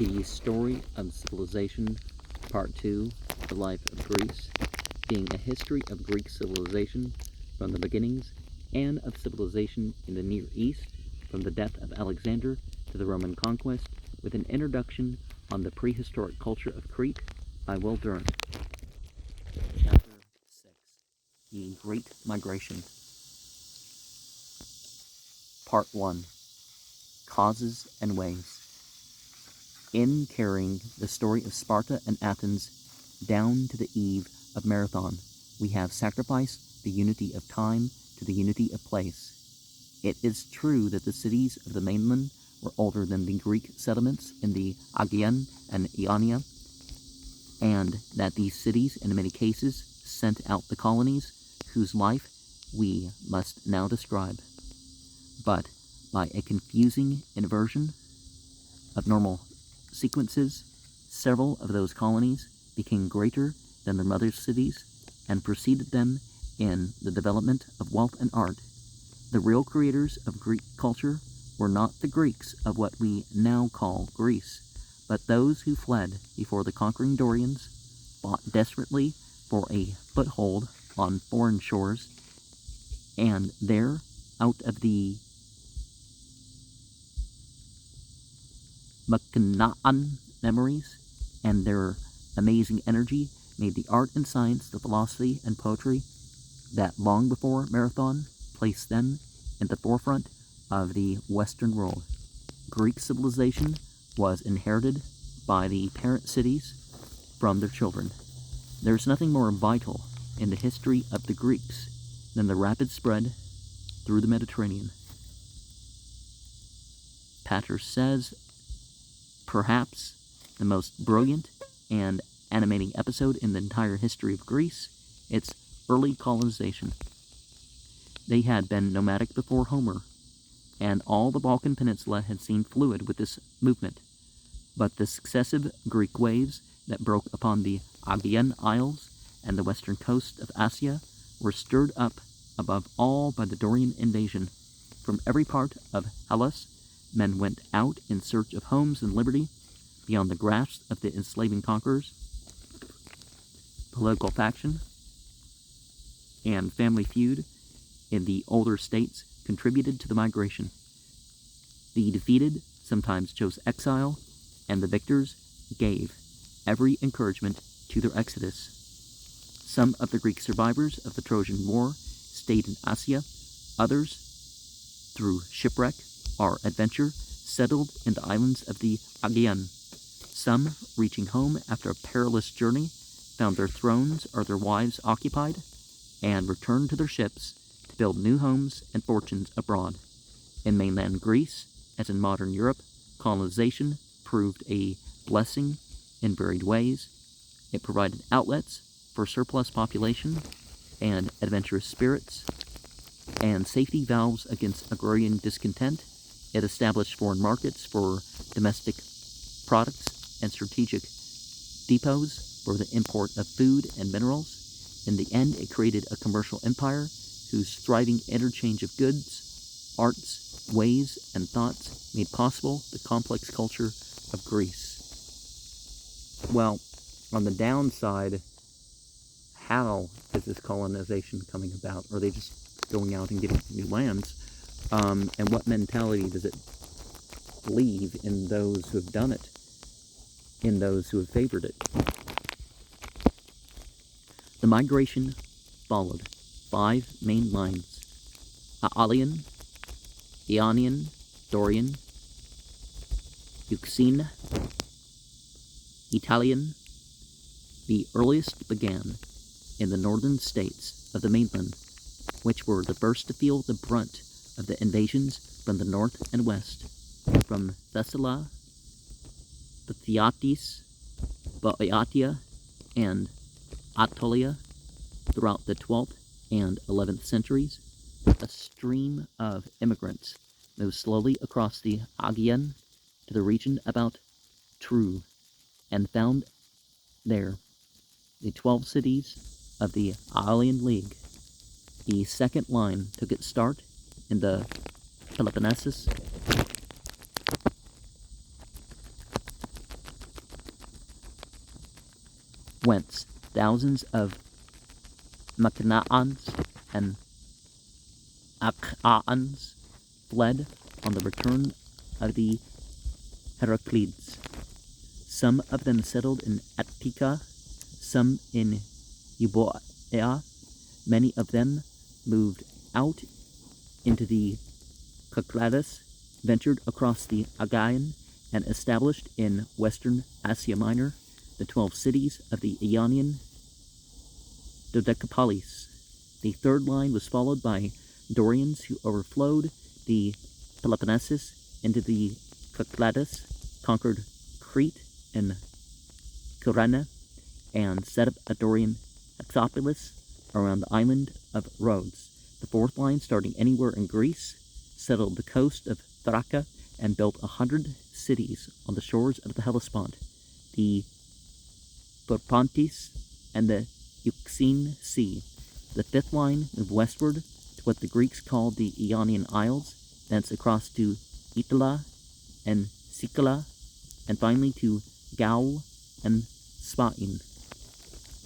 The Story of Civilization, Part 2, The Life of Greece, being a history of Greek civilization from the beginnings and of civilization in the Near East from the death of Alexander to the Roman conquest, with an introduction on the prehistoric culture of Crete by Durant. Chapter 6, The Great Migration. Part 1, Causes and Ways. In carrying the story of Sparta and Athens down to the eve of Marathon, we have sacrificed the unity of time to the unity of place. It is true that the cities of the mainland were older than the Greek settlements in the Aegean and Ionia, and that these cities in many cases sent out the colonies whose life we must now describe. But by a confusing inversion of normal sequences, several of those colonies became greater than their mother cities and preceded them in the development of wealth and art. The real creators of Greek culture were not the Greeks of what we now call Greece, but those who fled before the conquering Dorians, fought desperately for a foothold on foreign shores, and there, out of the Macanaan memories and their amazing energy, made the art and science, the philosophy and poetry that long before Marathon placed them in the forefront of the Western world. Greek civilization was inherited by the parent cities from their children. There's nothing more vital in the history of the Greeks than the rapid spread through the Mediterranean. Pater says, perhaps the most brilliant and animating episode in the entire history of Greece, its early colonization. They had been nomadic before Homer, and all the Balkan Peninsula had seemed fluid with this movement. But the successive Greek waves that broke upon the Aegean Isles and the western coast of Asia were stirred up above all by the Dorian invasion. From every part of Hellas, men went out in search of homes and liberty beyond the grasp of the enslaving conquerors. Political faction and family feud in the older states contributed to the migration. The defeated sometimes chose exile, and the victors gave every encouragement to their exodus. Some of the Greek survivors of the Trojan War stayed in Asia. Others, through shipwreck or adventure, settled in the islands of the Aegean. Some, reaching home after a perilous journey, found their thrones or their wives occupied, and returned to their ships to build new homes and fortunes abroad. In mainland Greece, as in modern Europe, colonization proved a blessing in varied ways. It provided outlets for surplus population and adventurous spirits, and safety valves against agrarian discontent. It established foreign markets for domestic products and strategic depots for the import of food and minerals. In the end, it created a commercial empire whose thriving interchange of goods, arts, ways, and thoughts made possible the complex culture of Greece. Well, on the downside, how is this colonization coming about? Are they just going out and getting new lands? And what mentality does it leave in those who have done it, in those who have favored it? The migration followed 5 main lines: Aeolian, Ionian, Dorian, Euxine, Italian. The earliest began in the northern states of the mainland, which were the first to feel the brunt of the invasions from the north and west, from Thessaly, the Theatis, Boeotia, and Aetolia. Throughout the 12th and 11th centuries, a stream of immigrants moved slowly across the Aegean to the region about True, and found there the 12 cities of the Aeolian League. The second line took its start in the Peloponnesus whence thousands of Maccanaeans and Achaeans fled on the return of the Heraclids. Some of them settled in Attica, some in Euboea. Many of them moved out into the Cyclades, ventured across the Aegean, and established in western Asia Minor the 12 cities of the Ionian Dodecapolis. The third line was followed by Dorians who overflowed the Peloponnesus into the Cyclades, conquered Crete and Kyrene, and set up a Dorian hexapolis around the island of Rhodes. The fourth line, starting anywhere in Greece, settled the coast of Thracia and built 100 cities on the shores of the Hellespont, the Propontis, and the Euxine Sea. The fifth line moved westward to what the Greeks called the Ionian Isles, thence across to Italy and Sicily, and finally to Gaul and Spain.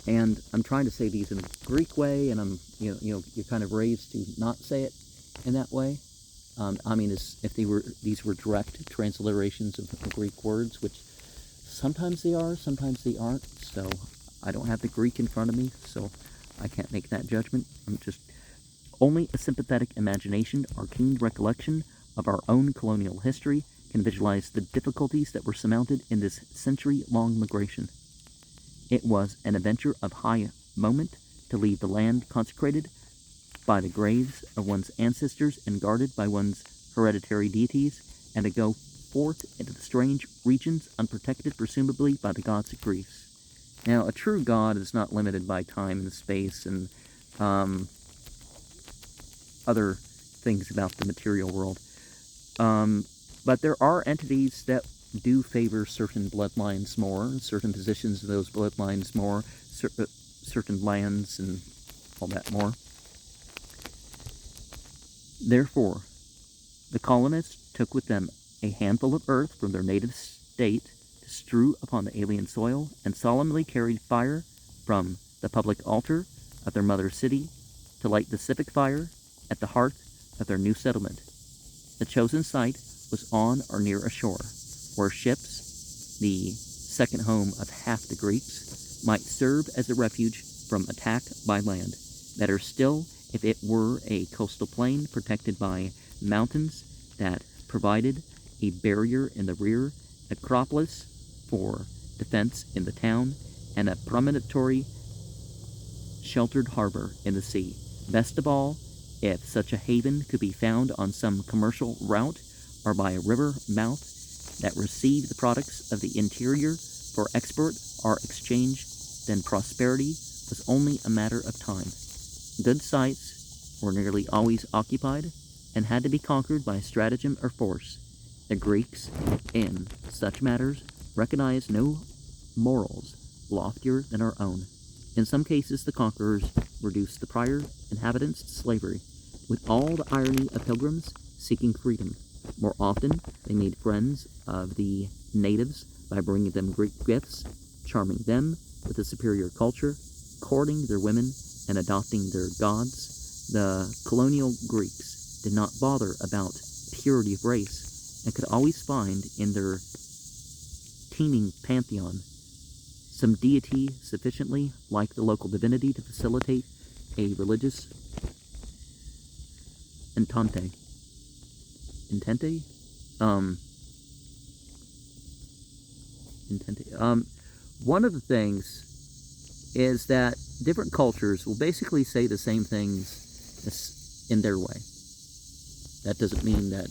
And I'm trying to say these in a Greek way, and you're kind of raised to not say it in that way. If these were direct transliterations of Greek words, which sometimes they are, sometimes they aren't. So I don't have the Greek in front of me, so I can't make that judgment. I'm just only a sympathetic imagination or keen recollection of our own colonial history can visualize the difficulties that were surmounted in this century-long migration. It was an adventure of high moment to leave the land consecrated by the graves of one's ancestors and guarded by one's hereditary deities, and to go forth into the strange regions unprotected presumably by the gods of Greece. Now, a true god is not limited by time and space and other things about the material world. But there are entities that do favor certain bloodlines more, certain positions of those bloodlines more, certain lands and all that more. Therefore, the colonists took with them a handful of earth from their native state to strew upon the alien soil, and solemnly carried fire from the public altar of their mother city to light the civic fire at the hearth of their new settlement. The chosen site was on or near a shore, where ships, the second home of half the Greeks, might serve as a refuge from attack by land. Better still, if it were a coastal plain protected by mountains that provided a barrier in the rear, acropolis for defense in the town, and a promontory sheltered harbor in the sea. Best of all, if such a haven could be found on some commercial route or by a river mouth that received the products of the interior for export or exchange, then prosperity was only a matter of time. Good sites were nearly always occupied and had to be conquered by stratagem or force. The Greeks, in such matters, recognized no morals loftier than our own. In some cases, the conquerors reduced the prior inhabitants to slavery, with all the irony of pilgrims seeking freedom. More often, they made friends of the natives by bringing them Greek gifts, charming them with a superior culture, courting their women, and adopting their gods. The colonial Greeks did not bother about purity of race, and could always find in their teeming pantheon some deity sufficiently like the local divinity to facilitate a religious entente. One of the things is that different cultures will basically say the same things in their way. That doesn't mean that,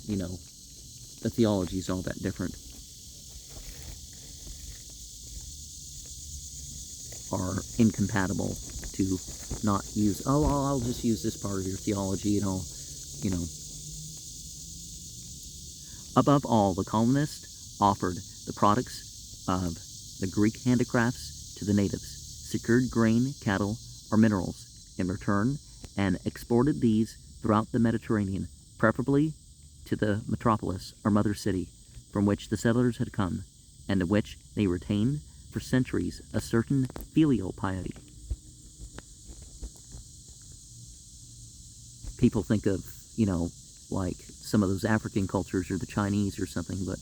the theology is all that different. Are incompatible to not use, I'll just use this part of your theology and I'll. Above all, the colonists offered the products of the Greek handicrafts to the natives, secured grain, cattle, or minerals in return, and exported these throughout the Mediterranean, preferably to the metropolis or mother city from which the settlers had come, and to which they retained for centuries a certain filial piety. People think of, like some of those African cultures or the Chinese or something, but,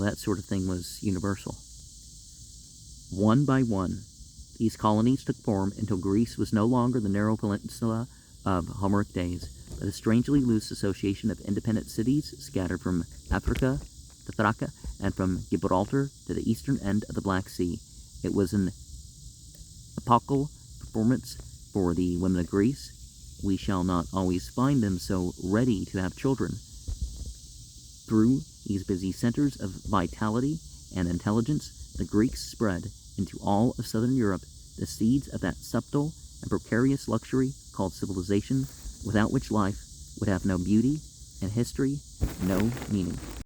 that sort of thing was universal. One by one, these colonies took form until Greece was no longer the narrow peninsula of Homeric days, but a strangely loose association of independent cities scattered from Africa to Thrace and from Gibraltar to the eastern end of the Black Sea. It was an epochal performance for the women of Greece. We shall not always find them so ready to have children. Through these busy centers of vitality and intelligence, the Greeks spread into all of southern Europe the seeds of that subtle and precarious luxury called civilization, without which life would have no beauty and history no meaning.